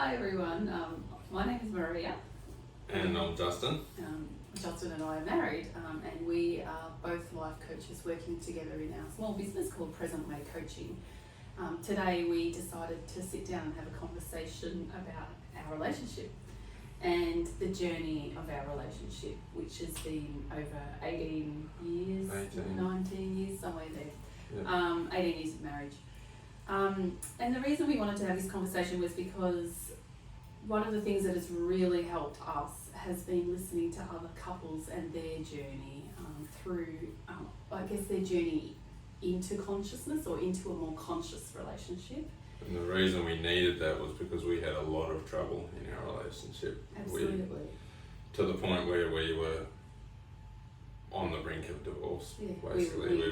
Hi everyone, my name is Maria. And I'm Justin. Justin and I are married, and we are both life coaches working together in our small business called Present Way Coaching. Today we decided to sit down and have a conversation about our relationship and the journey of our relationship, which has been over 18 years, 19 years, somewhere there. Yep. 18 years of marriage. And the reason we wanted to have this conversation was because one of the things that has really helped us has been listening to other couples and their journey through, I guess, their journey into consciousness or into a more conscious relationship. And the reason we needed that was because we had a lot of trouble in our relationship. Absolutely. To the point where we were on the brink of divorce. Yeah, basically,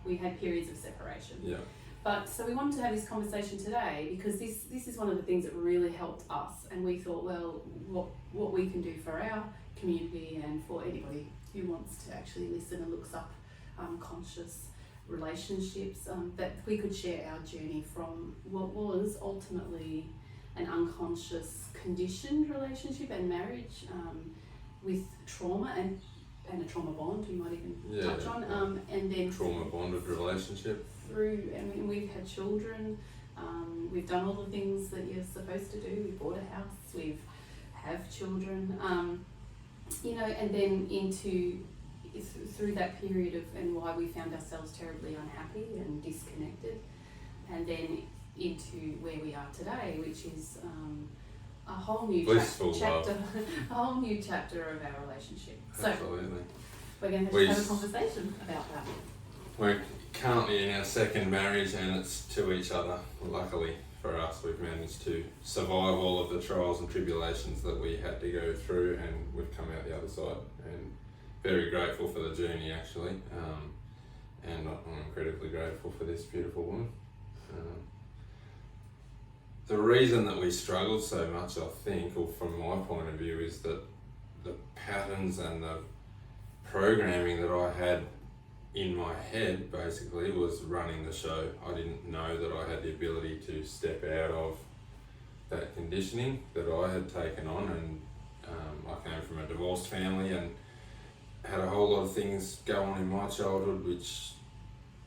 we had periods of separation. Yeah. But so we wanted to have this conversation today because this is one of the things that really helped us, and we thought, well, what we can do for our community and for anybody who wants to actually listen and looks up conscious relationships, that we could share our journey from what was ultimately an unconscious conditioned relationship and marriage with trauma and a trauma bond we might even touch on, and then trauma bonded relationship through, and we've had children, we've done all the things that you're supposed to do. We bought a house, we have children, and then into through that period of and why we found ourselves terribly unhappy and disconnected, and then into where we are today, which is a whole new chapter, a whole new chapter of our relationship. Absolutely. So we're going to have a conversation about that. We're currently in our second marriage, and it's to each other. Luckily for us, we've managed to survive all of the trials and tribulations that we had to go through, and we've come out the other side, and very grateful for the journey actually, and I'm incredibly grateful for this beautiful woman. The reason that we struggled so much, I think, or from my point of view, is that the patterns and the programming that I had in my head basically was running the show. I didn't know that I had the ability to step out of that conditioning that I had taken on, and I came from a divorced family and had a whole lot of things go on in my childhood which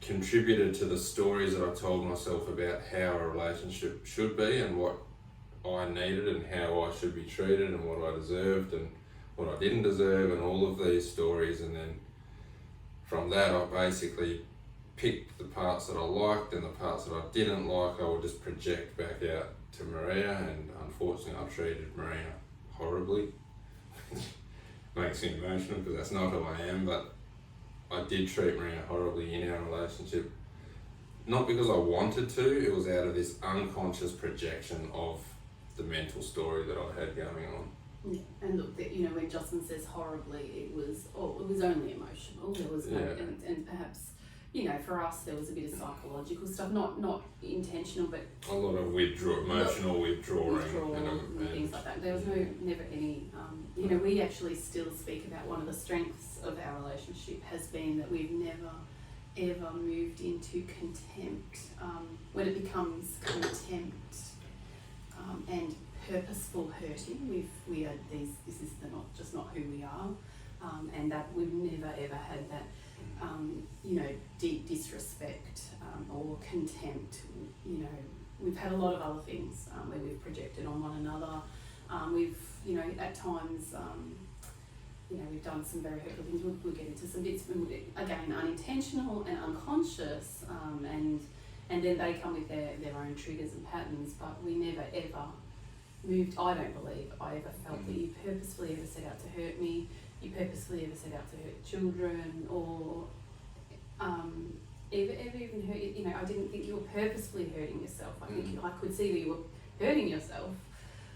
contributed to the stories that I told myself about how a relationship should be and what I needed and how I should be treated and what I deserved and what I didn't deserve, and all of these stories. And then from that I basically picked the parts that I liked, and the parts that I didn't like I would just project back out to Maria, and unfortunately I treated Maria horribly. Makes me emotional because that's not who I am, but I did treat Maria horribly in our relationship. Not because I wanted to, it was out of this unconscious projection of the mental story that I had going on. Yeah. And look, when Justin says horribly, it was only emotional. There was no, and perhaps, for us there was a bit of psychological stuff, not intentional, but a lot of emotional withdrawing and things like that. There was never any. We actually still speak about one of the strengths of our relationship has been that we've never ever moved into contempt. When it becomes contempt and purposeful hurting, we are these. This is not who we are, and that we've never ever had that. Deep disrespect or contempt. We've had a lot of other things where we've projected on one another. We've, at times, we've done some very hurtful things. We'll get into some bits, again, unintentional and unconscious, and then they come with their own triggers and patterns, but we never ever moved. I don't believe I ever felt that you purposefully ever set out to hurt me. You purposefully ever set out to hurt children, or ever even hurt. I didn't think you were purposefully hurting yourself. I think I could see that you were hurting yourself,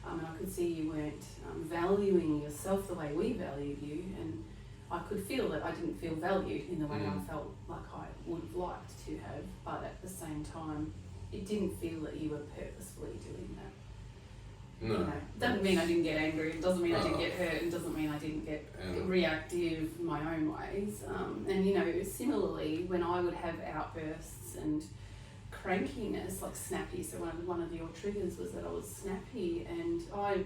and I could see you weren't valuing yourself the way we valued you, and I could feel that I didn't feel valued in the way I felt like I would have liked to have. But at the same time, it didn't feel that you were purposefully doing that. No. Doesn't mean I didn't get angry, it doesn't mean I didn't get hurt, it doesn't mean I didn't get reactive my own ways. And similarly, when I would have outbursts and crankiness, like snappy. So one of your triggers was that I was snappy, and I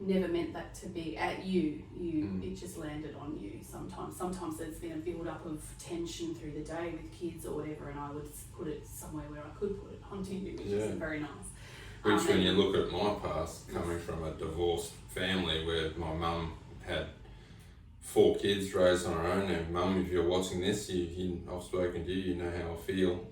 never meant that to be at you. It just landed on you sometimes. Sometimes there's been a build up of tension through the day with kids or whatever, and I would put it somewhere where I could put it onto you, which isn't very nice. Which, when you look at my past, coming from a divorced family where my mum had 4 kids raised on her own, and Mum, if you're watching this, I've spoken to you, you know how I feel.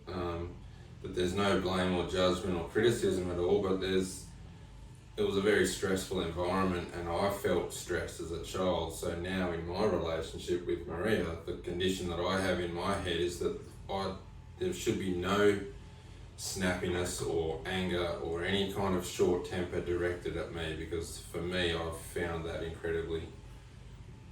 But there's no blame or judgment or criticism at all, but it was a very stressful environment, and I felt stressed as a child. So now in my relationship with Maria, the condition that I have in my head is that there should be no snappiness or anger or any kind of short temper directed at me, because for me, I've found that incredibly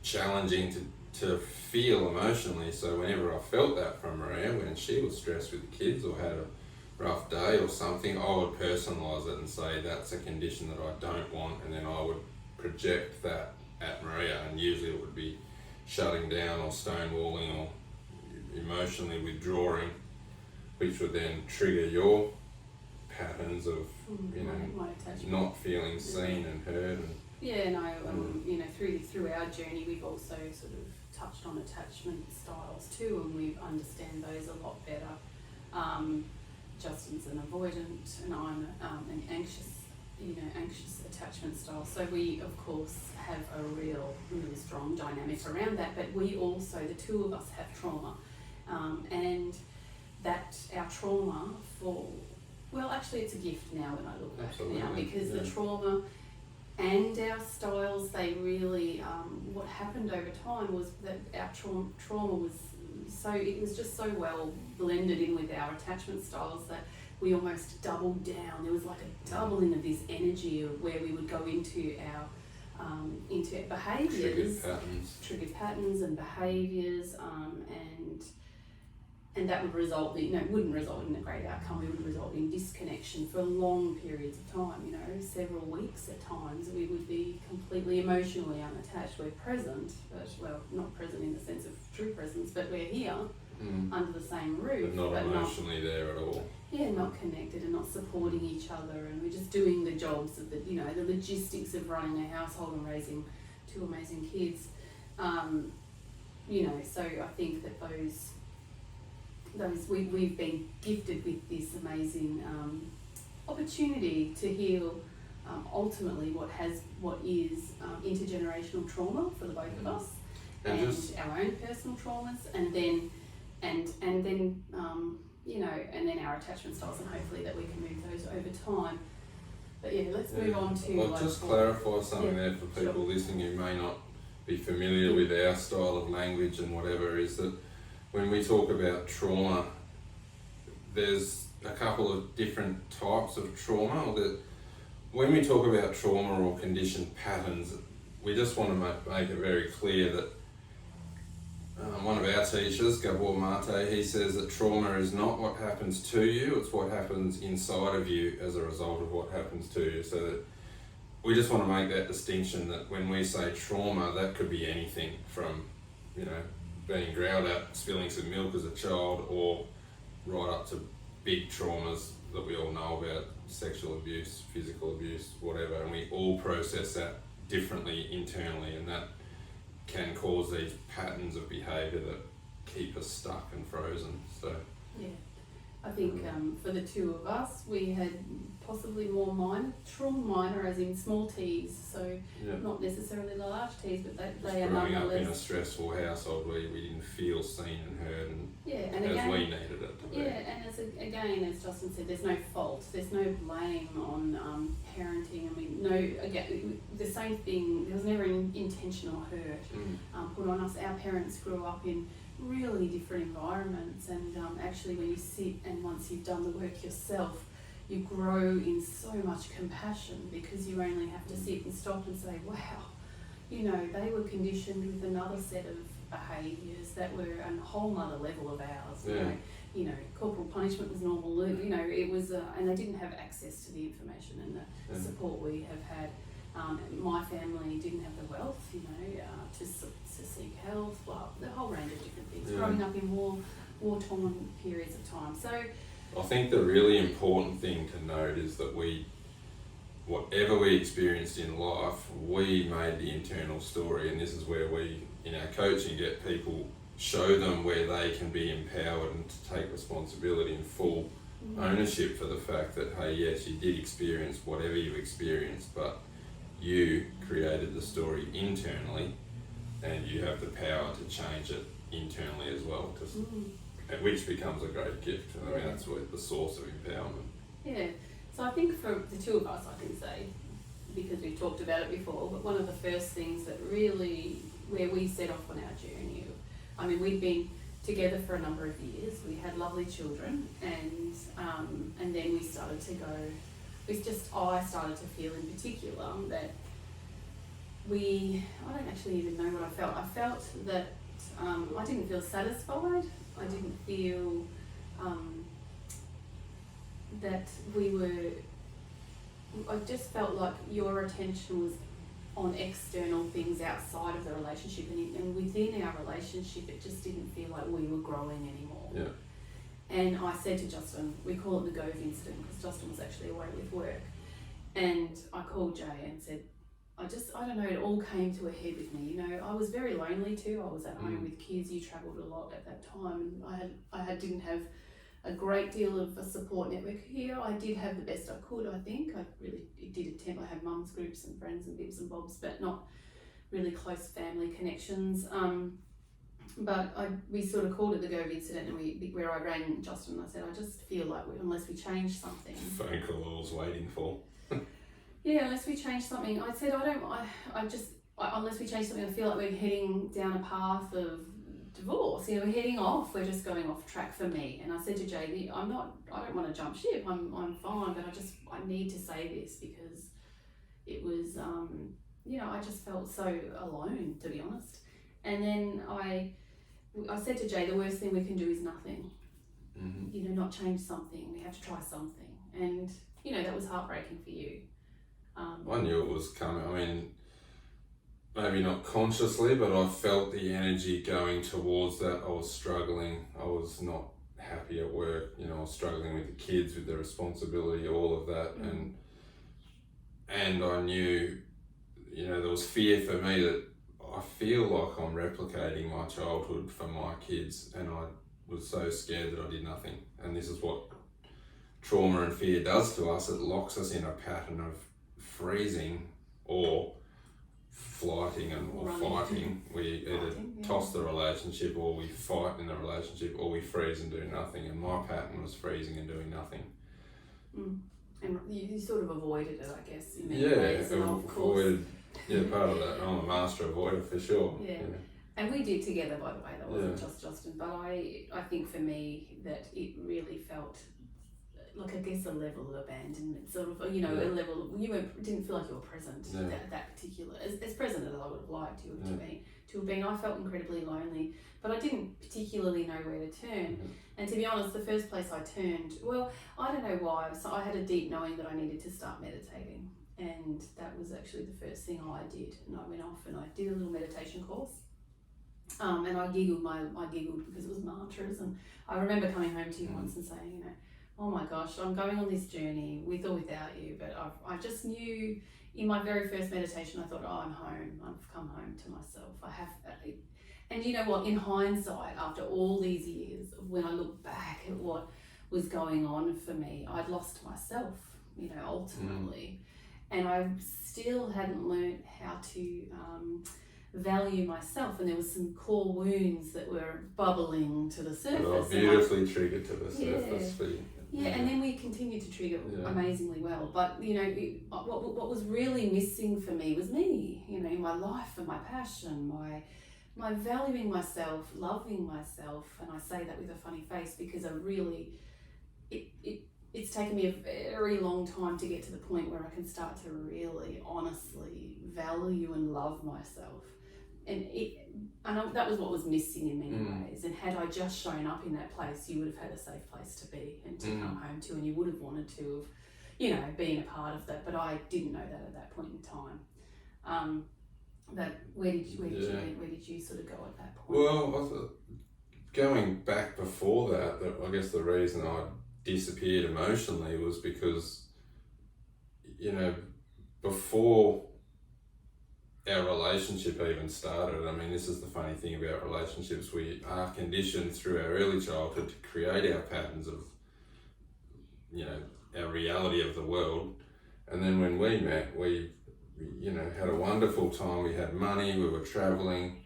challenging to feel emotionally. So whenever I felt that from Maria, when she was stressed with the kids or had a rough day or something, I would personalise it and say that's a condition that I don't want, and then I would project that at Maria, and usually it would be shutting down or stonewalling or emotionally withdrawing, which would then trigger your patterns of not feeling seen and heard. Through our journey, we've also sort of touched on attachment styles too, and we understand those a lot better. Justin's an avoidant, and I'm an anxious attachment style. So we, of course, have a really strong dynamic around that. But we also, the two of us, have trauma, and that our trauma actually it's a gift now when I look back now, because the trauma and our styles, they really, what happened over time was that our trauma was it was just so well blended in with our attachment styles that we almost doubled down. There was like a doubling of this energy of where we would go into our behaviours, triggered patterns and behaviours, and that would result wouldn't result in a great outcome. It would result in disconnection for long periods of time, several weeks at times. We would be completely emotionally unattached. We're present, but not present in the sense of true presence, but we're here under the same roof. But not emotionally there at all. Yeah, not connected and not supporting each other, and we're just doing the jobs of the logistics of running a household and raising 2 amazing kids. So I think that we've been gifted with this amazing opportunity to heal ultimately what is intergenerational trauma for the both of us, and our own personal traumas, and then our attachment styles, and hopefully that we can move those over time. But let's move on to. I'll just clarify something there for people listening who may not be familiar with our style of language and whatever, is that when we talk about trauma, there's a couple of different types of trauma. When we talk about trauma or conditioned patterns, we just want to make it very clear that one of our teachers, Gabor Mate, he says that trauma is not what happens to you, it's what happens inside of you as a result of what happens to you. So that we just want to make that distinction, that when we say trauma, that could be anything from, being growled at, spilling some milk as a child, or right up to big traumas that we all know about, sexual abuse, physical abuse, whatever, and we all process that differently internally, and that can cause these patterns of behaviour that keep us stuck and frozen. So I think for the two of us, we had possibly more minor as in small T's, so not necessarily the large T's, but they are nonetheless. Growing up in a stressful household where we didn't feel seen and heard, and as again, we needed it to be. And as Justin said, there's no fault, there's no blame on parenting. I mean, the same thing. There was never an intentional hurt put on us. Our parents grew up in really different environments, and actually when you sit and once you've done the work yourself, you grow in so much compassion, because you only have to sit and stop and say, wow, they were conditioned with another set of behaviours that were a whole other level of ours. Corporal punishment was normal, it was and they didn't have access to the information and the support we have had. My family didn't have the wealth, to seek health, the whole range of different things. Growing up in war-torn periods of time. So I think the really important thing to note is that whatever we experienced in life, we made the internal story, and this is where we, in our coaching, get people, show them where they can be empowered and to take responsibility and full ownership for the fact that, hey, yes, you did experience whatever you experienced, but you created the story internally, and you have the power to change it internally as well, which becomes a great gift. I mean, that's what the source of empowerment. Yeah. So I think for the two of us, I can say, because we've talked about it before, but one of the first things that really, where we set off on our journey, I mean, we'd been together for a number of years. We had lovely children, and then we started to go. I started to feel in particular that I don't actually even know what I felt. I felt that I didn't feel satisfied. I didn't feel that I just felt like your attention was on external things outside of the relationship, and within our relationship it just didn't feel like we were growing anymore. Yeah. And I said to Justin, we call it the Gove incident because Justin was actually away with work, and I called Jay and said, I don't know, it all came to a head with me. You know, I was very lonely too. I was at home with kids. You travelled a lot at that time. I didn't have a great deal of a support network here. I did have the best I could, I think. I really did attempt. I had mums groups and friends and bibs and bobs, but not really close family connections. But we sort of called it the Gove incident, and where I rang Justin and I said, I just feel like unless we change something. Phone call I was waiting for. Yeah, unless we change something. I said, unless we change something, I feel like we're heading down a path of divorce. You know, we're heading off. We're just going off track for me. And I said to JD, I don't want to jump ship. I'm fine, but I need to say this because it was, I just felt so alone, to be honest. And then I said to Jay, the worst thing we can do is nothing. Mm-hmm. You know, not change something. We have to try something. And, you know, that was heartbreaking for you. I knew it was coming. I mean, maybe not consciously, but I felt the energy going towards that. I was struggling. I was not happy at work. You know, I was struggling with the kids, with the responsibility, all of that. And I knew, you know, there was fear for me that I feel like I'm replicating my childhood for my kids, and I was so scared that I did nothing. And this is what trauma and fear does to us. It locks us in a pattern of freezing or flighting or fighting. We either toss the relationship, or we fight in the relationship, or we freeze and do nothing. And my pattern was freezing and doing nothing. And you sort of avoided it, I guess, in many Yeah, ways. And of course, avoided. Yeah, part of that. I'm a master avoider for sure. Yeah. And we did together, by the way. That wasn't just Justin. But I think for me that it really felt like, I guess, a level of abandonment, sort of, you know, a level of, didn't feel like you were present, that particular, as present as I would have liked you to have been. I felt incredibly lonely, but I didn't particularly know where to turn. And to be honest, the first place I turned, well, I don't know why, so I had a deep knowing that I needed to start meditating, and that was actually the first thing I did. And I went off and I did a little meditation course. And I giggled because it was mantras, and I remember coming home to you once and saying, you know, oh my gosh, I'm going on this journey with or without you, but I just knew in my very first meditation, I thought, oh, I'm home. I've come home to myself. I have, and you know what, in hindsight, after all these years, when I look back at what was going on for me, I'd lost myself, you know, ultimately. And I still hadn't learned how to value myself, and there was some core wounds that were bubbling to the surface. Well, beautifully triggered to the surface for you. Yeah, and then we continued to trigger amazingly well. But, you know, what was really missing for me was me, you know, my life and my passion, my valuing myself, loving myself. And I say that with a funny face because I really, it's taken me a very long time to get to the point where I can start to really honestly value and love myself. And that was what was missing in many ways. And had I just shown up in that place, you would have had a safe place to be and to come home to, and you would have wanted to have, you know, been a part of that. But I didn't know that at that point in time. But where did you sort of go at that point? Well, going back before that, I guess the reason I disappeared emotionally was because, before our relationship even started, I mean, this is the funny thing about relationships, we are conditioned through our early childhood to create our patterns of, our reality of the world. And then when we met, we had a wonderful time. We had money, we were traveling,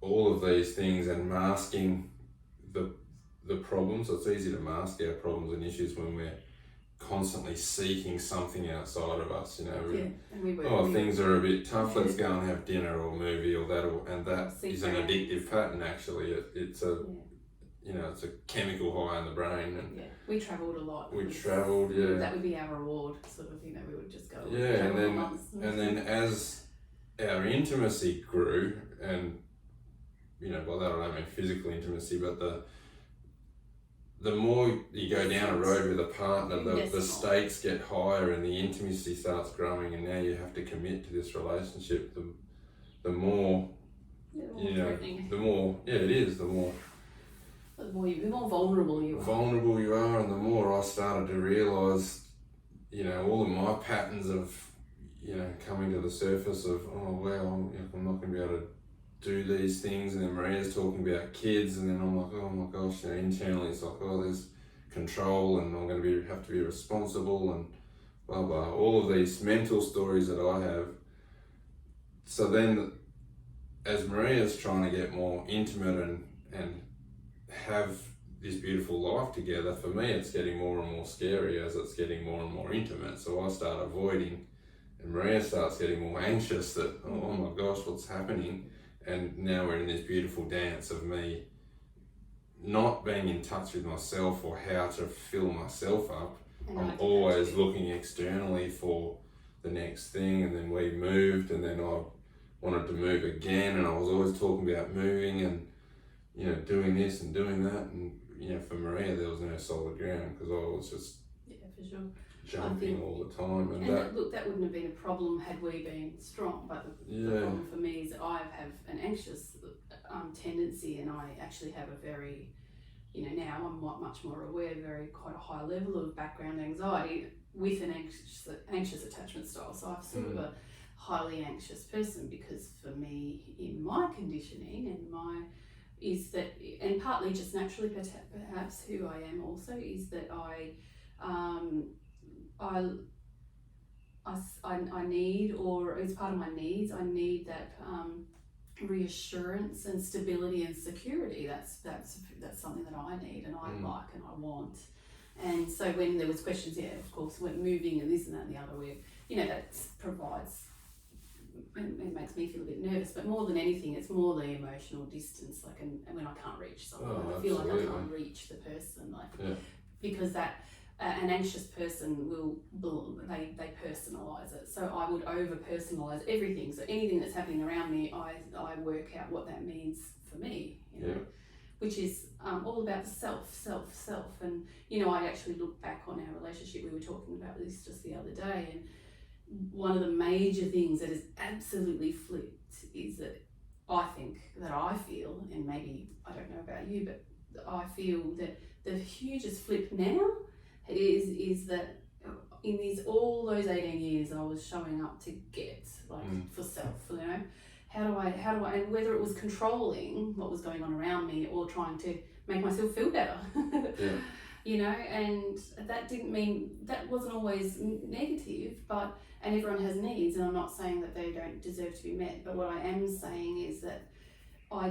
all of these things, and masking the problems. It's easy to mask our problems and issues when we're constantly seeking something outside of us, things are a bit tough, let's go and have dinner or movie or that, and that is an addictive pattern. Actually, it's a it's a chemical high in the brain. And we travelled a lot. That would be our reward, sort of. We would just go. And then as our intimacy grew, and by that I don't mean physical intimacy, but the more you go down a road with a partner, the stakes get higher and the intimacy starts growing, and now you have to commit to this relationship. The more the more vulnerable you are. And the more I started to realise, all of my patterns of, coming to the surface of, oh well, I'm not going to be able to do these things, and then Maria's talking about kids, and then I'm like, oh my gosh, internally it's like, oh, there's control, and I'm going to have to be responsible, and blah blah, all of these mental stories that I have. So then, as Maria's trying to get more intimate and have this beautiful life together, for me it's getting more and more scary as it's getting more and more intimate. So I start avoiding, and Maria starts getting more anxious that, oh my gosh, what's happening? And now we're in this beautiful dance of me not being in touch with myself or how to fill myself up. I'm always looking externally for the next thing. And then we moved, and then I wanted to move again, and I was always talking about moving and doing this and doing that. And for Maria there was no solid ground because I was just for sure jumping all the time. And that wouldn't have been a problem had we been strong, but the problem for me is I have an anxious tendency, and I actually have a very, now I'm much more aware, quite a high level of background anxiety with an anxious attachment style. So I'm sort of a highly anxious person, because for me, in my conditioning and partly just naturally perhaps who I am also, is that I need, or as part of my needs, I need that reassurance and stability and security. That's something that I need, and I like, and I want. And so when there was questions, of course, when moving and this and that and the other, that provides, and it makes me feel a bit nervous, but more than anything, it's more the emotional distance, and when I can't reach someone, I feel like I can't reach the person, because that an anxious person they personalise it. So I would over personalise everything. So anything that's happening around me, I work out what that means for me, which is all about the self. And I actually look back on our relationship. We were talking about this just the other day, and one of the major things that is absolutely flipped is that I feel, and maybe I don't know about you, but I feel that the hugest flip now is that in all those 18 years I was showing up to get for self, how do I, and whether it was controlling what was going on around me or trying to make myself feel better, and that wasn't always negative, and everyone has needs, and I'm not saying that they don't deserve to be met, but what I am saying is that I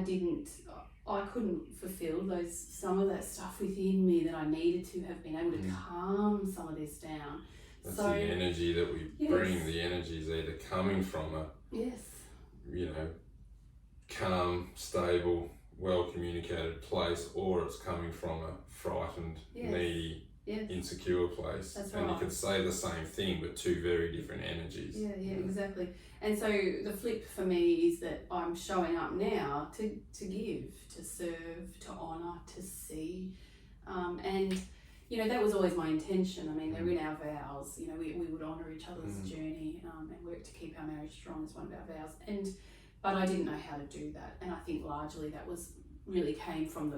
couldn't fulfill some of that stuff within me that I needed to have been able to calm some of this down. That's the energy that we bring. The energy is either coming from a calm, stable, well communicated place, or it's coming from a frightened, needy, insecure place. That's and right. You could say the same thing, but two very different energies. Exactly. And so the flip for me is that I'm showing up now to give, to serve, to honour, to see, and that was always my intention. I mean, they're in our vows. We would honour each other's journey and work to keep our marriage strong as one of our vows. But I didn't know how to do that, and I think largely that was really came from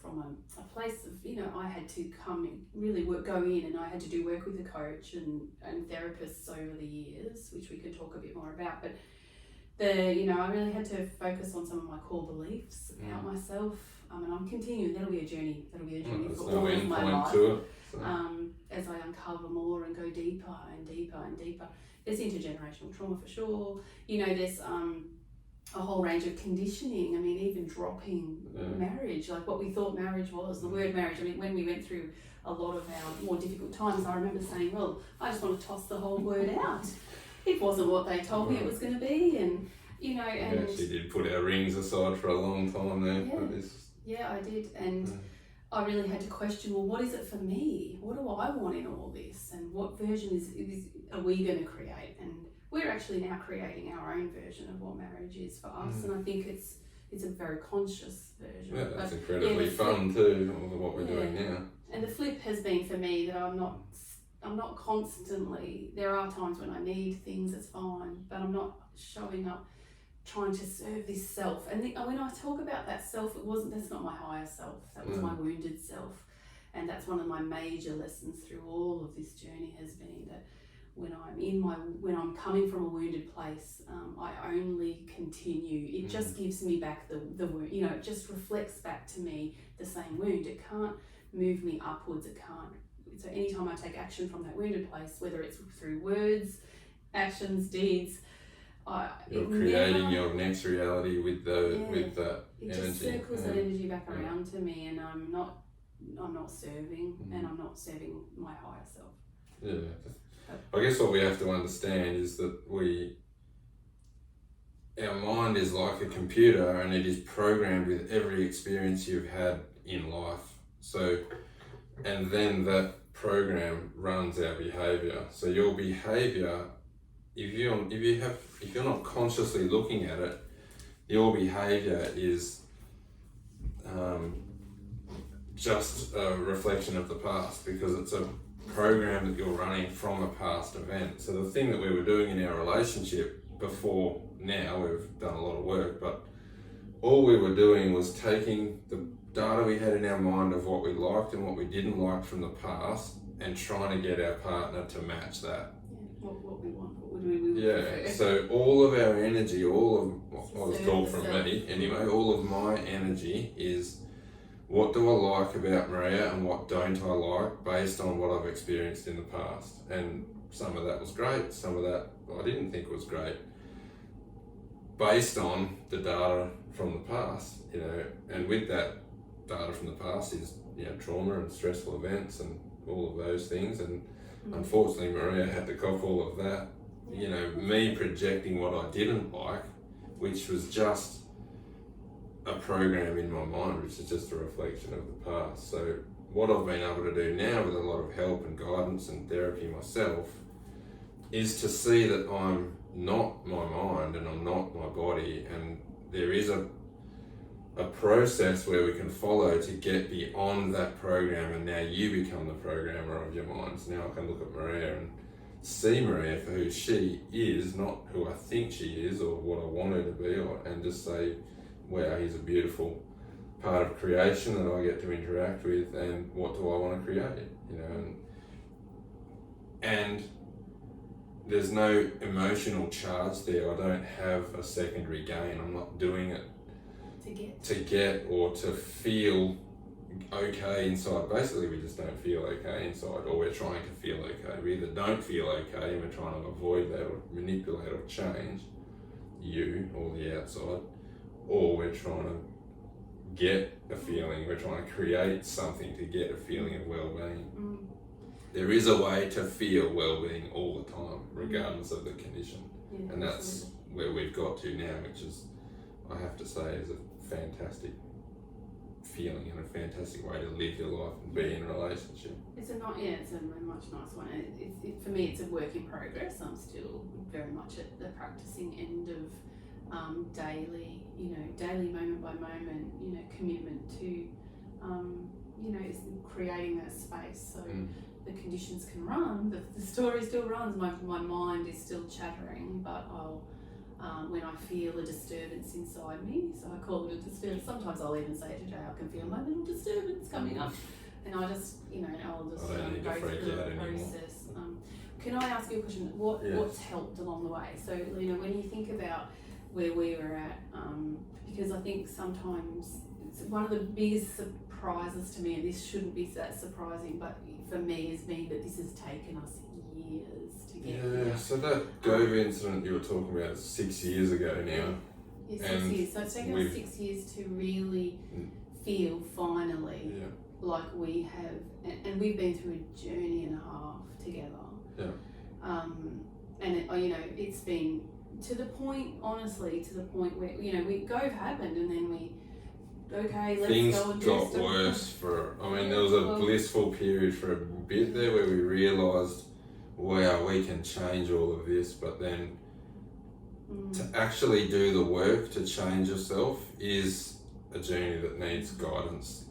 from a place of, you know, I had to come and really go in, and I had to do work with a coach and therapists over the years, which we could talk a bit more about. But you know, I really had to focus on some of my core beliefs about myself. And I'm continuing. That'll be a journey for all of my life. As I uncover more and go deeper and deeper and deeper. There's intergenerational trauma for sure. You know, there's a whole range of conditioning. I mean, even dropping marriage, like what we thought marriage was, the word marriage. I mean, when we went through a lot of our more difficult times, I remember saying, well, I just want to toss the whole word out. It wasn't what they told me it was going to be, and you know, and we actually did put our rings aside for a long time there. Yeah, I did, and I really had to question, well, what is it for me? What do I want in all this, and what version are we going to create? And we're actually now creating our own version of what marriage is for us, and I think it's a very conscious version. Yeah, that's incredibly fun too, what we're doing now. And the flip has been for me that I'm not constantly, there are times when I need things, it's fine, but I'm not showing up trying to serve this self. And when I talk about that self, that's not my higher self, that was my wounded self. And that's one of my major lessons through all of this journey has been that when I'm coming from a wounded place, I only continue. It just gives me back the wound, you know, it just reflects back to me the same wound. It can't move me upwards, it can't. So anytime I take action from that wounded place, whether it's through words, actions, deeds, you're creating your next reality with that it energy. Just circles that energy back around to me, and I'm not serving, and I'm not serving my higher self. Yeah, I guess what we have to understand is that our mind is like a computer, and it is programmed with every experience you've had in life. So, and then that program runs our behavior. So your behavior, if you're not consciously looking at it, your behavior is just a reflection of the past, because it's a program that you're running from a past event. So the thing that we were doing in our relationship before now, we've done a lot of work, but all we were doing was taking the data we had in our mind of what we liked and what we didn't like from the past and trying to get our partner to match that. What we want, what would we prefer. So all of our energy, all this talk from me anyway, all of my energy is what do I like about Maria and what don't I like based on what I've experienced in the past. And some of that was great, some of that I didn't think was great, based on the data from the past, you know. And with that data from the past is, you know, trauma and stressful events and all of those things. And unfortunately, Maria had to cop all of that. You know, me projecting what I didn't like, which was just a program in my mind, which is just a reflection of the past. So what I've been able to do now with a lot of help and guidance and therapy myself is to see that I'm not my mind and I'm not my body, and there is a process where we can follow to get beyond that program, and now you become the programmer of your mind. So now I can look at Maria and see Maria for who she is, not who I think she is or what I want her to be, and just say, wow, he's a beautiful part of creation that I get to interact with, and what do I want to create, you know. And there's no emotional charge there. I don't have a secondary gain. I'm not doing it to get or to feel okay inside. Basically, we just don't feel okay inside, or we're trying to feel okay. We either don't feel okay and we're trying to avoid that or manipulate or change you or the outside, or we're trying to get a feeling, we're trying to create something to get a feeling of well-being. There is a way to feel well-being all the time, regardless of the condition. And that's where we've got to now, which is, I have to say, is a fantastic feeling and a fantastic way to live your life and be in a relationship. It's a much nicer one. For me, it's a work in progress. I'm still very much at the practicing end of daily moment by moment, you know, commitment to, you know, creating that space so the conditions can run, the story still runs, my mind is still chattering, but when I feel a disturbance inside me. So I call it a disturbance. Sometimes I'll even say to Jay, I can feel my little disturbance coming up. And I just, I'll just I don't need to go freak through out the anymore. process. Can I ask you a question? What's helped along the way? So, when you think about where we were at, because I think sometimes it's one of the biggest surprises to me, and this shouldn't be that surprising, but for me has been that this has taken us years to get here. Yeah, so that Gove incident you were talking about is 6 years ago now. Yeah, 6 And years. So it's taken us 6 years to really feel finally like we have, and we've been through a journey and a half together. Yeah. And it's been to the point, honestly, where Gove happened, and then let's things go and do got stuff. worse there was a blissful period for a bit there where we realised, wow, we can change all of this, but then to actually do the work to change yourself is a journey that needs guidance.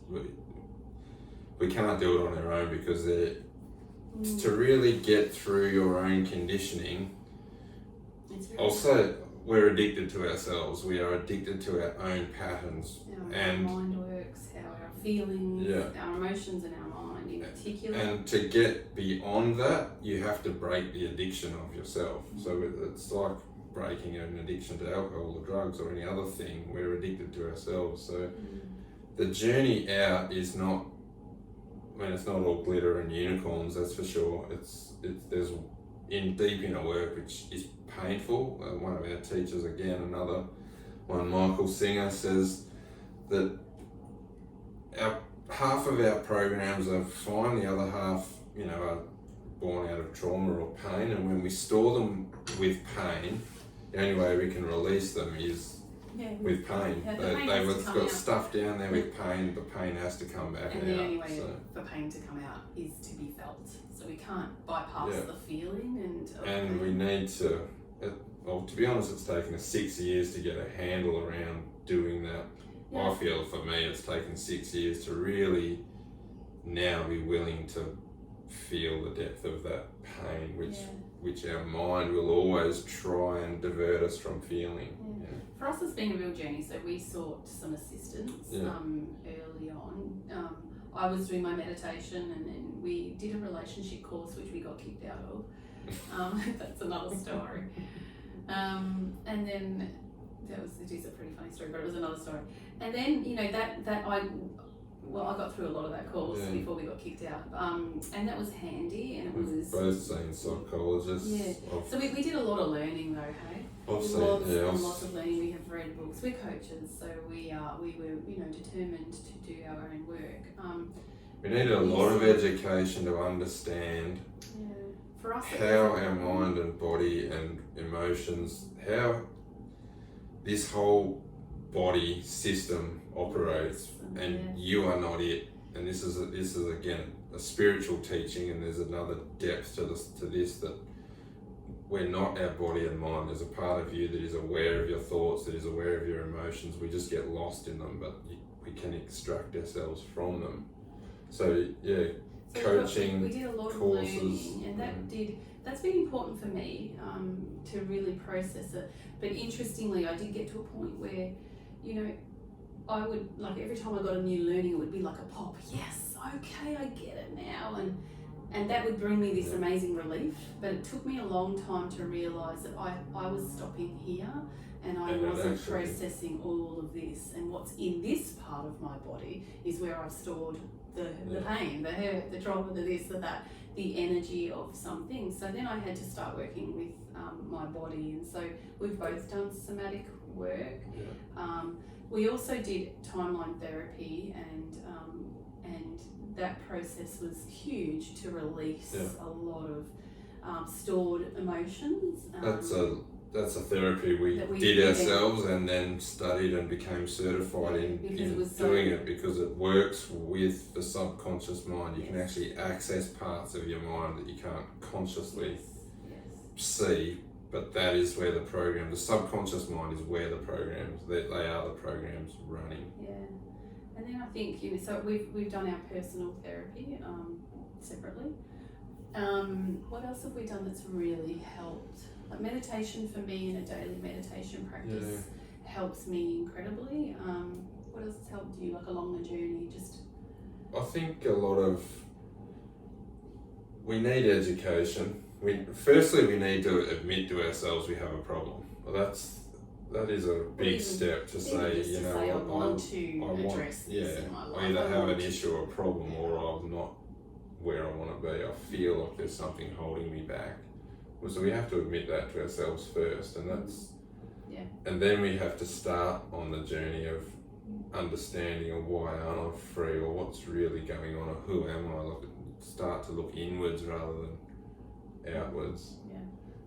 We can't do it on our own, because to really get through your own conditioning, also we're addicted to ourselves. We are addicted to our own patterns. How our mind works, how our feelings, our emotions and our mind in particular. And to get beyond that, you have to break the addiction of yourself. So it's like breaking an addiction to alcohol or drugs or any other thing. We're addicted to ourselves. So the journey out is not, it's not all glitter and unicorns, that's for sure. There's deep inner work which is painful. One of our teachers, again, another one, Michael Singer, says that half of our programs are fine, the other half, are born out of trauma or pain, and when we store them with pain, the only way we can release them is with pain. They've got stuff down there with pain, the pain has to come back and out. The only way for pain to come out is to be felt. So we can't bypass the feeling and we need to, to be honest, it's taken us 6 years to get a handle around doing that. I feel for me it's taken 6 years to really now be willing to feel the depth of that pain, which our mind will always try and divert us from feeling. For us, it's been a real journey. So we sought some assistance early on. I was doing my meditation, and then we did a relationship course which we got kicked out of. That's another story. And then it is a pretty funny story, but it was another story. And then I got through a lot of that course before we got kicked out, and that was handy. And it was both seen psychologists. So we did a lot of learning though, hey. Lots of learning. We have read books. We're coaches, so we were determined to do our own work. We need a lot of education to understand for us, how our mind and body and emotions, how this whole body system operates, and you are not it. And this is again a spiritual teaching, and there's another depth to this that we're not our body and mind. There's a part of you that is aware of your thoughts, that is aware of your emotions. We just get lost in them, but we can extract ourselves from them. So coaching, we did a lot courses, of learning, and that's been important for me to really process it. But interestingly, I did get to a point where, I would, like, every time I got a new learning, it would be like a pop. Yes, okay, I get it now, and that would bring me this amazing relief. But it took me a long time to realise that I was stopping here, and I wasn't processing all of this. And what's in this part of my body is where I've stored the pain, the hurt, the trauma, the this, the that, the energy of something. So then I had to start working with my body, and so we've both done somatic work. We also did timeline therapy, and that process was huge to release a lot of stored emotions. That's a therapy we did ourselves, and then studied and became certified in doing it, because it works with the subconscious mind. You can actually access parts of your mind that you can't consciously see, but that is where the subconscious mind is where the programs, they are the programs running. And then I think, so we've done our personal therapy separately. What else have we done that's really helped? Like meditation for me in a daily meditation practice helps me incredibly. What else has helped you, like along the journey? Just I think a lot of, we need education. Firstly we need to admit to ourselves we have a problem. Well, that is a big step to say, just you to know say, what, I want to address this in my life. I either have an issue or a problem, or I'm not where I want to be. I feel like there's something holding me back. Well, so we have to admit that to ourselves first, and and then we have to start on the journey of understanding of why aren't I free, or what's really going on, or who am I. Start to look inwards rather than outwards.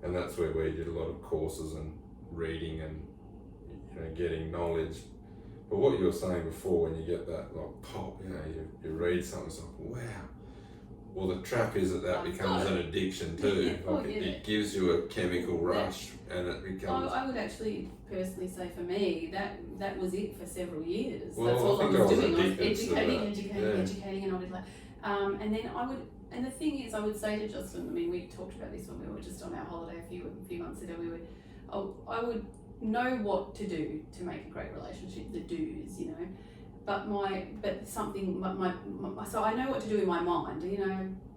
And that's where we did a lot of courses and reading and getting knowledge. But what you were saying before, when you get that like pop, you read something, it's like, wow. Well, the trap is that becomes an addiction too. It gives you a chemical rush, and it becomes. I would actually personally say for me that was it for several years. Well, that's all I was doing. I was educating, and I would and then I would. And the thing is, I would say to Justin, I mean, we talked about this when we were just on our holiday a few months ago. I would know what to do to make a great relationship, the do's, so I know what to do in my mind,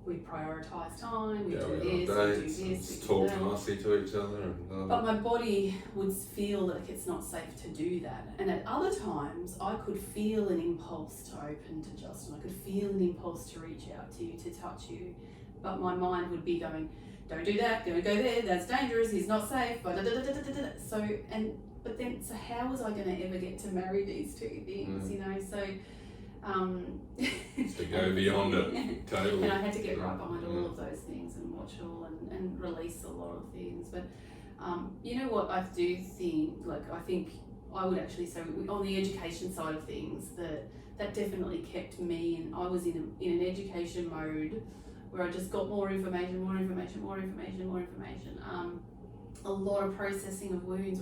we prioritise time, we do this, talk nicely to each other. But my body would feel like it's not safe to do that. And at other times, I could feel an impulse to open to Justin. I could feel an impulse to reach out to you, to touch you. But my mind would be going, don't do that, don't go there, that's dangerous, he's not safe, So how was I going to ever get to marry these two things, So to go beyond it, totally. And I had to get right behind all of those things and watch all and release a lot of things. But you know what I do think, I think I would actually say on the education side of things that definitely kept me, and I was in an education mode where I just got more information. A lot of processing of wounds.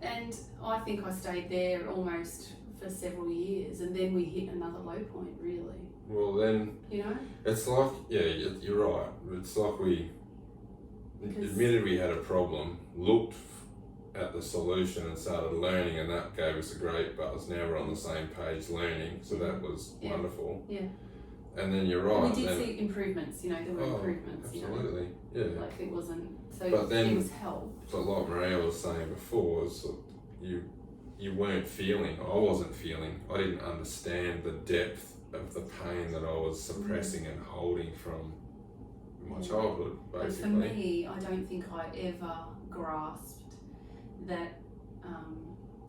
And I think I stayed there almost for several years, and then we hit another low point, really. Well, then, it's like, you're right. It's like we admitted we had a problem, looked at the solution and started learning, and that gave us a great buzz. Now we're on the same page learning, so that was wonderful. Yeah. And then you're right. And we did see improvements, there were improvements, absolutely, it wasn't, so but then, things helped. But like Maria was saying before, was you weren't feeling, I wasn't feeling, I didn't understand the depth of the pain that I was suppressing and holding from my childhood, basically. But for me, I don't think I ever grasped that,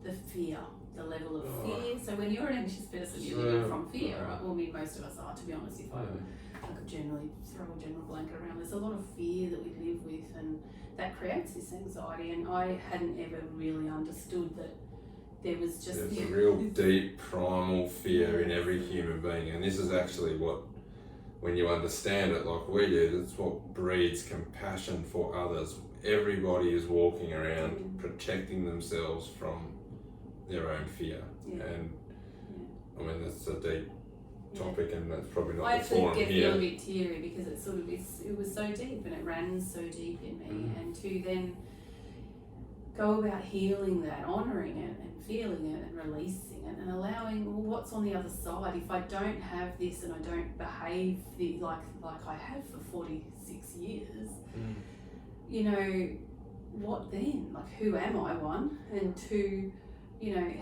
the fear, the level of fear. So when you're an anxious person, you're living from fear, right? Well, most of us are, to be honest. If I could generally throw a general blanket around, there's a lot of fear that we live with, and that creates this anxiety. And I hadn't ever really understood that there was just there's a real deep primal fear in every human being, and this is actually what, when you understand it like we do, it's what breeds compassion for others. Everybody is walking around protecting themselves from their own fear, and I mean that's a deep topic, and that's probably not the forum here. I actually get a bit teary because it was so deep, and it ran so deep in me, and to then go about healing that, honouring it and feeling it and releasing it and allowing what's on the other side. If I don't have this and I don't behave like I have for 46 years, what then? Like, who am I, one? And two, am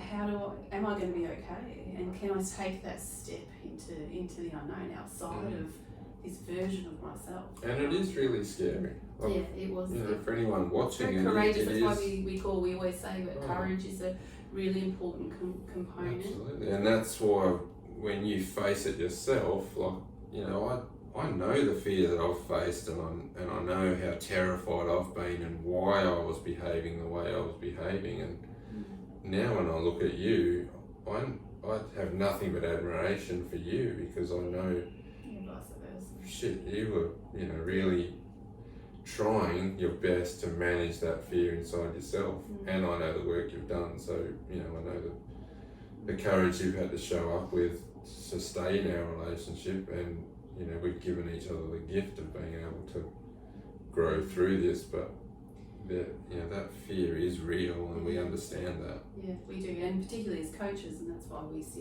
I going to be okay? And can I take that step into the unknown outside of this version of myself? And it is really scary. It was. For anyone watching, very courageous. That's why we always say that courage is a really important component. Absolutely, and that's why when you face it yourself, I know the fear that I've faced, and I know how terrified I've been, and why I was behaving the way I was behaving, and now when I look at you, I have nothing but admiration for you, because I know, you were, really trying your best to manage that fear inside yourself, and I know the work you've done. So I know the courage you've had to show up with to stay in our relationship, and we've given each other the gift of being able to grow through this, but that fear is real, and we understand that. Yeah, we do, and particularly as coaches, and that's why it's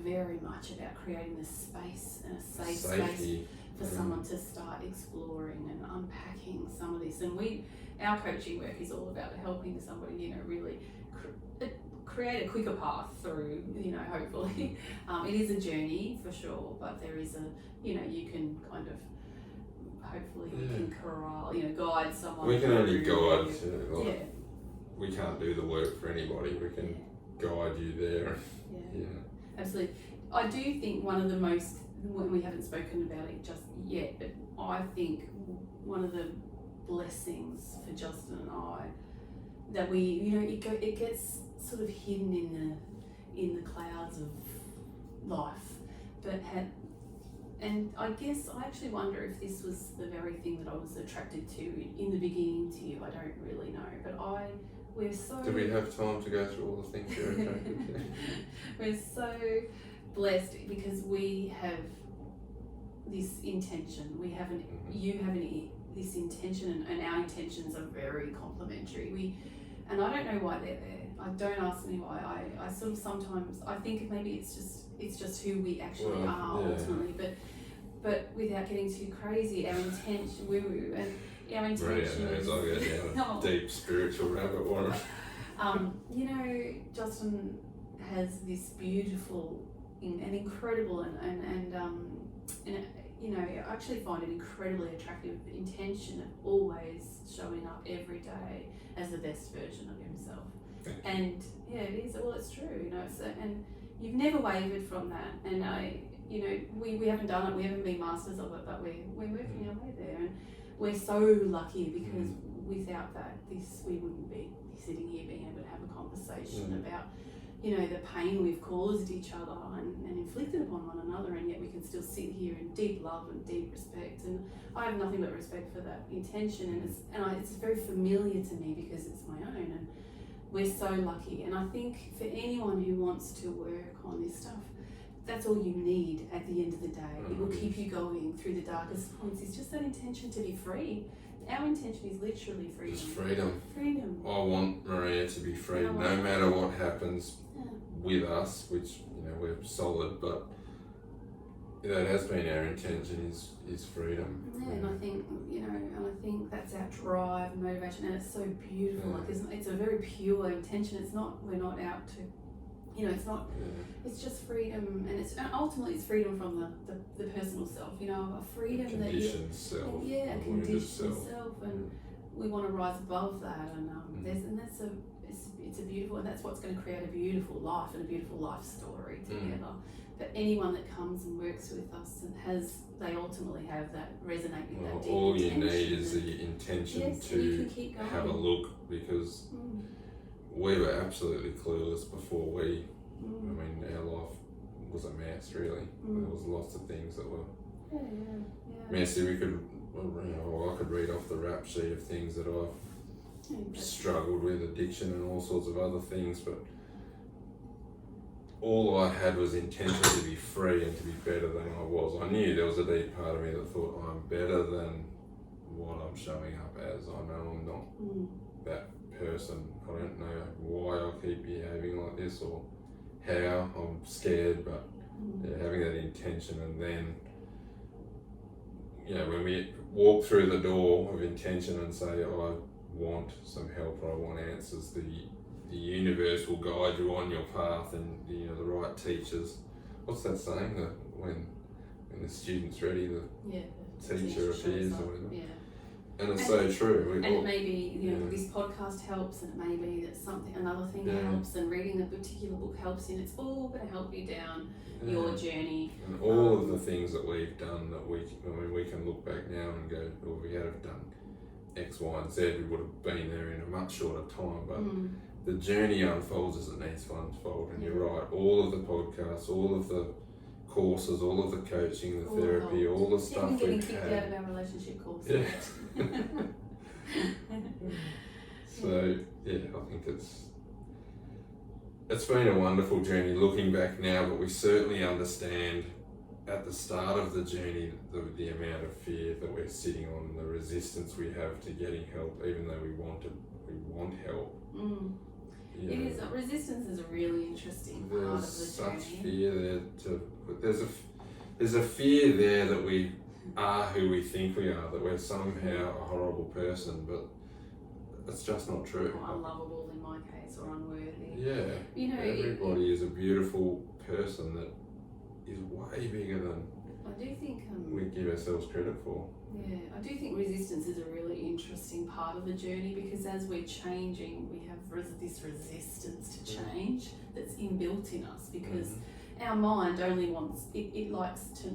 very much about creating this space and a safe space for someone to start exploring and unpacking some of this. And our coaching work is all about helping somebody, really create a quicker path through, hopefully. It is a journey for sure, but there is you can kind of, hopefully we can corral, guide someone. We can only guide. We can't do the work for anybody. We can guide you there. Yeah. Absolutely. I do think one of the most, we haven't spoken about it just yet, but I think one of the blessings for Justin and I, that it gets sort of hidden in the clouds of life, and I guess I actually wonder if this was the very thing that I was attracted to in the beginning to you. I don't really know, but we're so... Do we have time to go through all the things you're attracted to? We're so blessed because we have this intention. You have this intention, and our intentions are very complementary. And I don't know why they're there. I don't ask me why. I sort of sometimes, I think maybe it's just who we actually are ultimately. But without getting too crazy, our intention, woo-woo, and our intention is... I'll go down a deep spiritual rabbit warren. Justin has this beautiful and incredible and I actually find it incredibly attractive intention of always showing up every day as the best version of himself. And it is. Well, it's true. And you've never wavered from that. And we haven't done it. We haven't been masters of it, but we're working our way there. And we're so lucky because without that, we wouldn't be sitting here being able to have a conversation about the pain we've caused each other and inflicted upon one another, and yet we can still sit here in deep love and deep respect. And I have nothing but respect for that intention, and it's very familiar to me because it's my own, and we're so lucky. And I think for anyone who wants to work on this stuff, that's all you need at the end of the day. It will keep you going through the darkest points. It's just that intention to be free. Our intention is literally freedom. Just freedom. Freedom. I want Maria to be free, no matter what happens with us, which we're solid, but that has been our intention is freedom. And I think that's our drive and motivation, and it's so beautiful. Like it's a very pure intention. We're not out to, it's not. It's just freedom, and ultimately it's freedom from the personal self. A freedom that conditioned self. A conditioned self, and we want to rise above that. And it's a beautiful, and that's what's going to create a beautiful life and a beautiful life story together. But anyone that comes and works with us and they ultimately have that, resonate with that deep all intention. you need is the intention to have a look, because we were absolutely clueless before our life was a mess, really. There was lots of things that were messy. I could read off the rap sheet of things that I've struggled with, addiction and all sorts of other things, but all I had was intention to be free and to be better than I was. I knew there was a deep part of me that thought I'm better than what I'm showing up as. I know I'm not that person. I don't know why I keep behaving like this or how. I'm scared, but having that intention, and then when we walk through the door of intention and say, I want some help or I want answers, the universe will guide you on your path, and the right teachers. What's that saying? That when the student's ready, the teacher appears or whatever. Yeah. And it's so true. It may be, this podcast helps, and it may be that another thing helps, and reading a particular book helps, and it's all going to help you down your journey. And all of the things that we've done that we can look back now and go, well, we had have done X, Y, and Z, we would have been there in a much shorter time, but the journey unfolds as it needs to unfold. And you're right, all of the podcasts, all of the courses, all of the coaching, the therapy, all the stuff we've had. Getting kicked out of our relationship course. So I think it's been a wonderful journey looking back now, but we certainly understand at the start of the journey, the amount of fear that we're sitting on, the resistance we have to getting help, even though we want help. It is. Resistance is a really interesting part of the There's journey. such fear there. There's a fear there that we are who we think we are, that we're somehow a horrible person, but that's just not true. Or unlovable in my case, or unworthy. Yeah. You know, everybody is a beautiful person that is way bigger than I do think we give ourselves credit for. Yeah, I do think resistance is a really interesting part of the journey, because as we're changing, we have this resistance to change that's inbuilt in us, because our mind only wants it likes to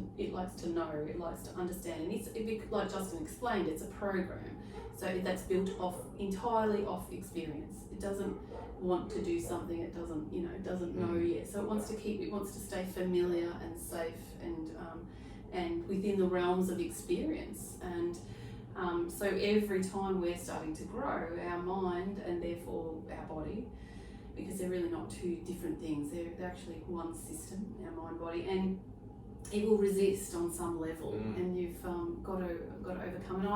know, it likes to understand, and it's like Justin explained, it's a program, so that's built entirely off experience. It doesn't want to do something it doesn't know yet, so it wants to stay familiar and safe and within the realms of experience. And so every time we're starting to grow, our mind and therefore our body, because they're really not two different things, they're actually one system, our mind, body, and it will resist on some level, and you've got to overcome.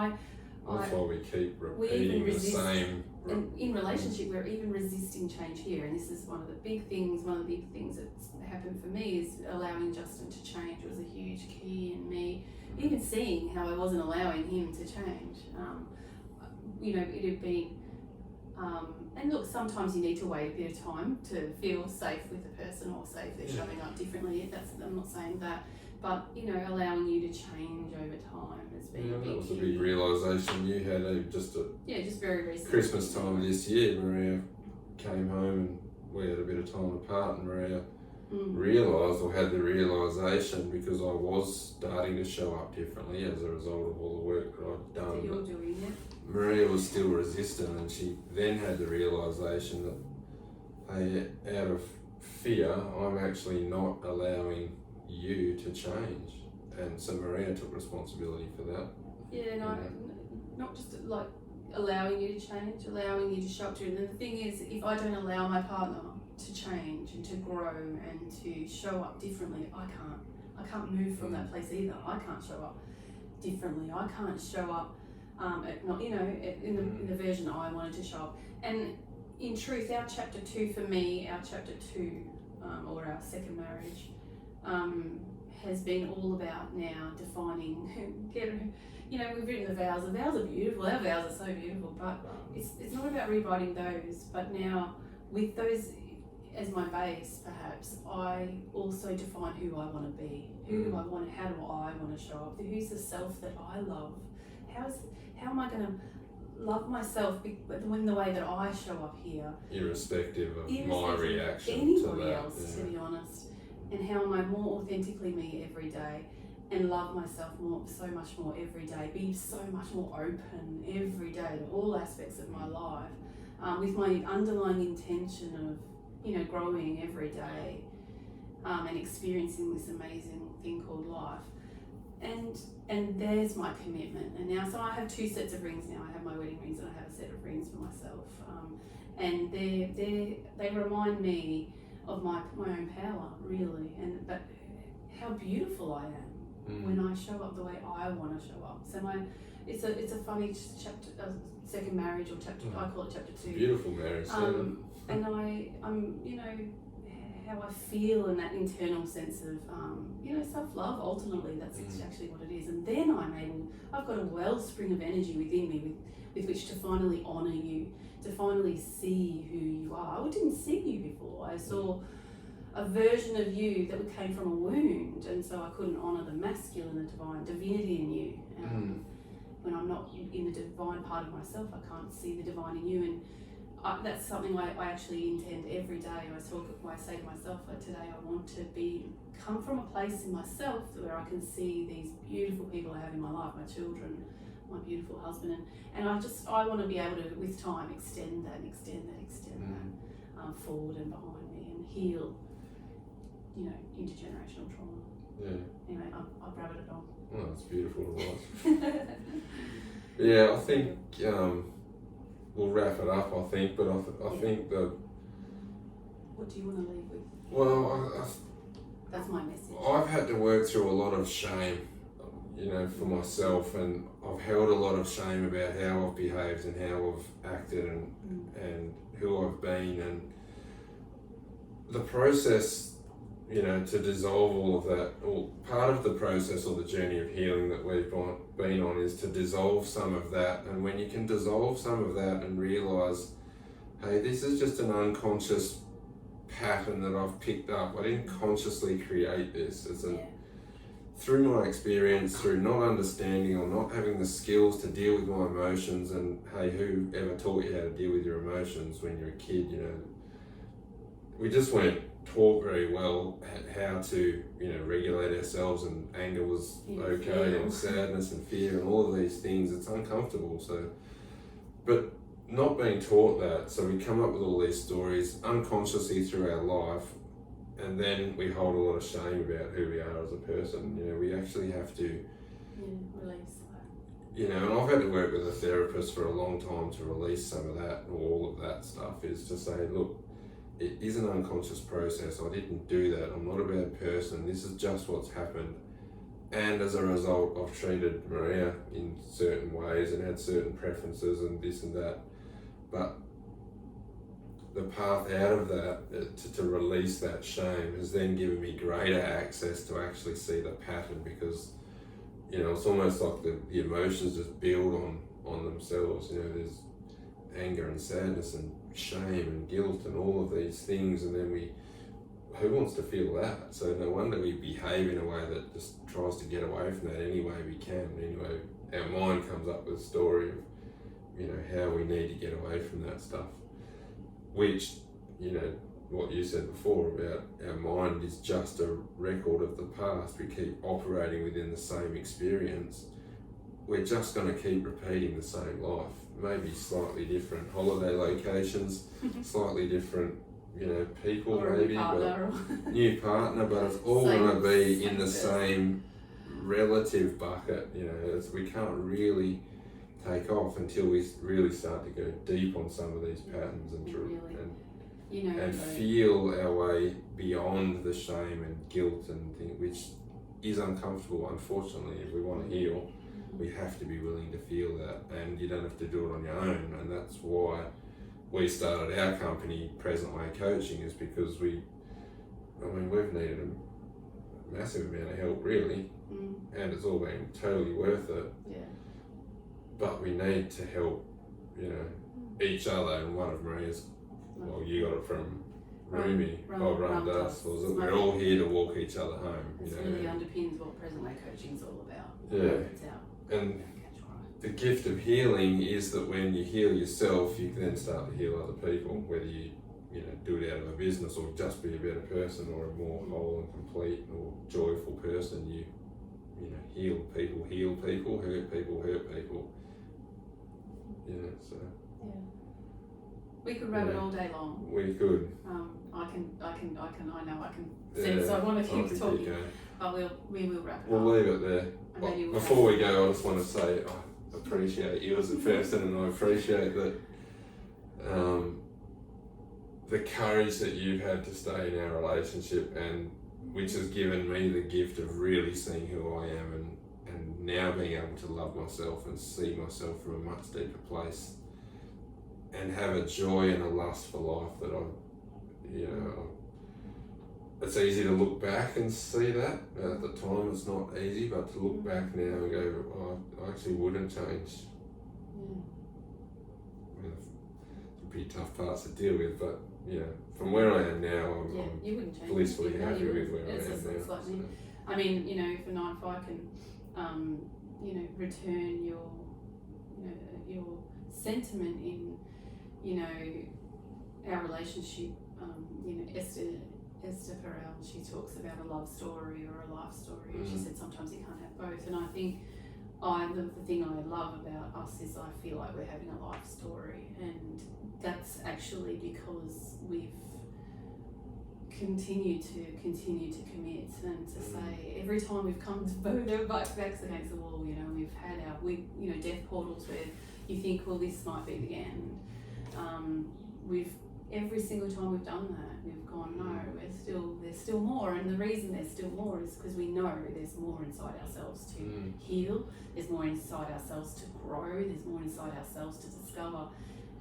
And that's why we keep repeating the same. And in relationship, we're even resisting change here, and this is one of the big things that's happened for me, is allowing Justin to change was a huge key in me, even seeing how I wasn't allowing him to change. It had been, and look, sometimes you need to wait a bit of time to feel safe with the person, or safe they're showing up differently. I'm not saying that, but allowing you to change over time has been a big that was key. a big realisation you had just very recently. Christmas time this year. Maria came home and we had a bit of time apart, and Maria realised, or had the realisation, because I was starting to show up differently as a result of all the work that I'd done. That you're doing it. Maria was still resistant, and she then had the realisation that, hey, out of fear, I'm actually not allowing you to change. And so Maria took responsibility for that. Not just like allowing you to change, allowing you to show up to it. And the thing is, if I don't allow my partner to change and to grow and to show up differently, I can't move from that place either. I can't show up differently. I can't show up in the version I wanted to show up. And in truth, our chapter 2 for me, or our second marriage, has been all about now defining. We've written the vows. The vows are beautiful. Our vows are so beautiful, but it's not about rewriting those. But now, with those as my base, perhaps I also define who I want to be. How do I want to show up? Who's the self that I love? How am I going to love myself in the way that I show up here, irrespective of my reaction anybody to that, else, to be honest? And how am I more authentically me every day, and love myself so much more every day, be so much more open every day to all aspects of my life, with my underlying intention of growing every day, and experiencing this amazing thing called life. And there's my commitment. And now, so I have 2 sets of rings now. I have my wedding rings and I have a set of rings for myself. And they remind me of my own power, really, but how beautiful I am when I show up the way I want to show up. So it's a funny chapter, second marriage, or chapter. I call it chapter 2. Beautiful marriage. And I'm how I feel in that internal sense of self-love. Ultimately, that's actually what it is. And then I've got a wellspring of energy within me with which to finally honour you, to finally see who you are. I didn't see you before. I saw a version of you that came from a wound, and so I couldn't honour the masculine, the divine divinity in you. When I'm not in the divine part of myself, I can't see the divine in you. And that's something I actually intend every day. I say to myself, today I want to come from a place in myself where I can see these beautiful people I have in my life, my children, my beautiful husband, and I want to be able to, with time, extend that forward and behind me, and heal, intergenerational trauma. Yeah. Anyway, I've rabbited it on. Oh, that's beautiful, right? Yeah, I think we'll wrap it up, I think, but I think that... What do you want to leave with? Well, That's my message. I've had to work through a lot of shame, you know, for myself, and I've held a lot of shame about how I've behaved and how I've acted and who I've been, and the process, you know, to dissolve all of that, or part of the process or the journey of healing that we've been on is to dissolve some of that. And when you can dissolve some of that and realise, hey, this is just an unconscious pattern that I've picked up. I didn't consciously create this. Through my experience, through not understanding or not having the skills to deal with my emotions, and hey, who ever taught you how to deal with your emotions when you're a kid, you know? We just weren't taught very well how to, you know, regulate ourselves, and anger was okay, and sadness and fear and all of these things. It's uncomfortable. So, but not being taught that, so we come up with all these stories unconsciously through our life, and then we hold a lot of shame about who we are as a person. You know, we actually have to release that. You know, and I've had to work with a therapist for a long time to release some of that, or all of that stuff, is to say, look, it is an unconscious process. I didn't do that. I'm not a bad person. This is just what's happened. And as a result, I've treated Maria in certain ways and had certain preferences and this and that. But the path out of that, to release that shame, has then given me greater access to actually see the pattern, because, you know, it's almost like the emotions just build on themselves. You know, there's anger and sadness and shame and guilt and all of these things, and then who wants to feel that? So no wonder we behave in a way that just tries to get away from that any way we can. Anyway, our mind comes up with a story of, you know, how we need to get away from that stuff, which, you know, what you said before about our mind is just a record of the past. We keep operating within the same experience. We're just going to keep repeating the same life, maybe slightly different holiday locations, slightly different, you know, people, or maybe, new partner, but it's all going to be in the same relative bucket. You know, we can't really take off until we really start to go deep on some of these patterns and feel our way beyond the shame and guilt and things, which is uncomfortable. Unfortunately, if we want to heal, we have to be willing to feel that, and you don't have to do it on your own. And that's why we started our company, Present Way Coaching, is because we've needed a massive amount of help, really, and it's all been totally worth it. Yeah. But we need to help, you know, each other. And one of Maria's, well, you got it from Rumi, Ram Dass, was it? We're all here to walk each other home. It really underpins what Present Way Coaching is all about. Yeah. And the gift of healing is that when you heal yourself, you can then start to heal other people, whether you do it out of a business or just be a better person or a more whole and complete or joyful person. You know, heal people, hurt people. Yeah, so. Yeah. We could rub it all day long. We could. I know I can sense I want to keep talking, but we will wrap it up. We'll leave it there. Before we go, I just want to say I appreciate you as a person, and I appreciate that the courage that you've had to stay in our relationship, and which has given me the gift of really seeing who I am, and now being able to love myself and see myself from a much deeper place, and have a joy and a lust for life that it's easy to look back and see that. At the time it's not easy, but to look back now and go, I actually wouldn't change. It'd be tough parts to deal with, but from where I am now, I'm blissfully happy with where I am now. Like me. I mean, if I can, return your sentiment in, our relationship. Esther Perel, she talks about a love story or a life story. She said sometimes you can't have both, and I think the thing I love about us is I feel like we're having a life story, and that's actually because we've continued to commit and to say every time we've come to both our backs against the wall, we've had our death portals where you think, well, this might be the end. every single time we've done that, we've gone, no, there's still more. And the reason there's still more is because we know there's more inside ourselves to heal, there's more inside ourselves to grow, there's more inside ourselves to discover.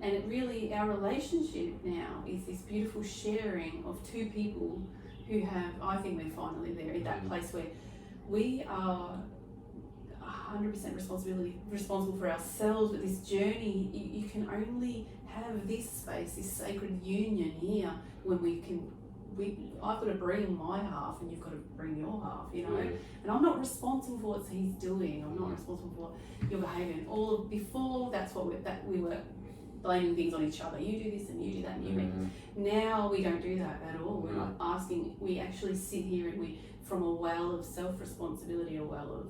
And it really, our relationship now is this beautiful sharing of two people who have, I think we're finally there in that place where we are 100% responsible for ourselves. But this journey, you can only have this space, this sacred union here when I've got to bring my half and you've got to bring your half, you know. And I'm not responsible for what he's doing. I'm not responsible for your behaviour. And before that's what we were blaming things on each other. You do this and you do that and you make. Now we don't do that at all. We're not asking. We actually sit here and we, from a well of self-responsibility, a well of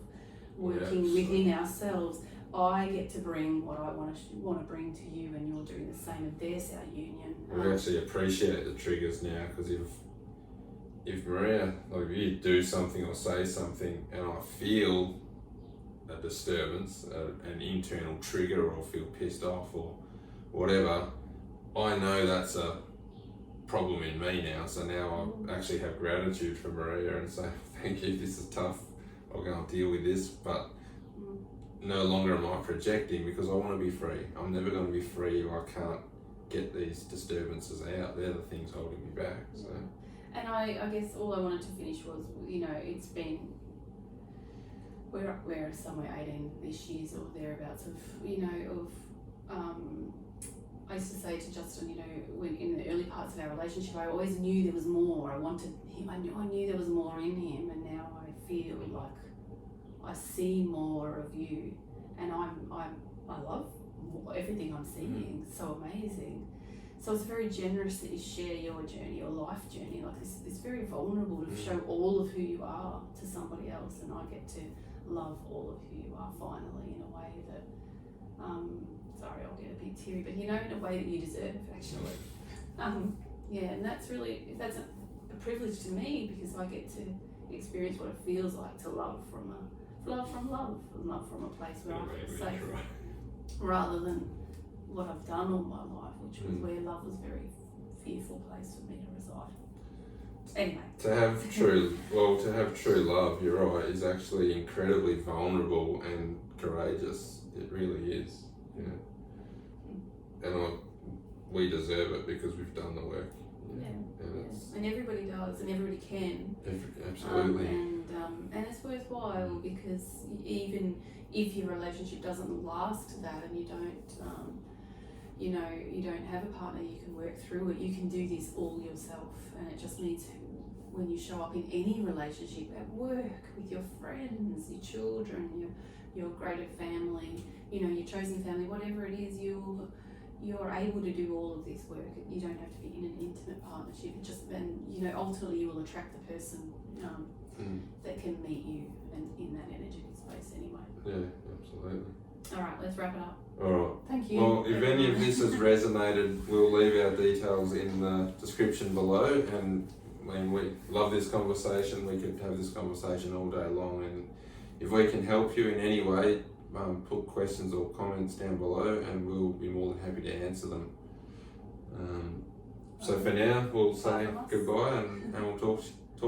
working within ourselves. I get to bring what I want to bring to you, and you're doing the same. And there's our union. We actually appreciate the triggers now, because if Maria, like, if you do something or say something, and I feel a disturbance, an internal trigger, or feel pissed off or whatever, I know that's a problem in me now. So now I actually have gratitude for Maria and say, thank you, this is tough, I'll go and deal with this, but no longer am I projecting, because I want to be free. I'm never going to be free if I can't get these disturbances out. They're the things holding me back. So. And I guess all I wanted to finish was, you know, it's been, we're somewhere 18-ish years or thereabouts of, you know, I used to say to Justin, you know, when in the early parts of our relationship, I always knew there was more. I wanted him. I knew there was more in him, and now I feel like I see more of you, and I love everything I'm seeing. So amazing. So it's very generous that you share your journey, your life journey. Like it's very vulnerable to show all of who you are to somebody else, and I get to love all of who you are finally in a way that. Sorry, I'll get a bit teary, but you know, in a way that you deserve, actually. Yeah, and that's a privilege to me, because I get to experience what it feels like to love from love from a place where I feel safe, rather than what I've done all my life, which was where love was a very fearful place for me to reside. Anyway. To have true love, you're right, is actually incredibly vulnerable and courageous. It really is. Yeah. And we deserve it because we've done the work. And everybody does, and everybody can. Absolutely. And it's worthwhile, because even if your relationship doesn't last that, and you don't have a partner, you can work through it. You can do this all yourself, and it just means when you show up in any relationship, at work, with your friends, your children, your greater family, you know, your chosen family, whatever it is, you're able to do all of this work. You don't have to be in an intimate partnership. Ultimately you will attract the person that can meet you and in that energetic space anyway. Yeah, absolutely. All right, let's wrap it up. All right. Thank you. Well, if any of this has resonated, we'll leave our details in the description below. And when we love this conversation, we could have this conversation all day long. And if we can help you in any way, put questions or comments down below, and we'll be more than happy to answer them. So for now, we'll say goodbye, and we'll talk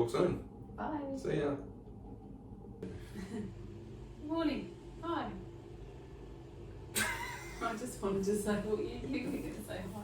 soon. Bye. See ya. Morning. Hi. I just wanted to say, well, you were going to say hi.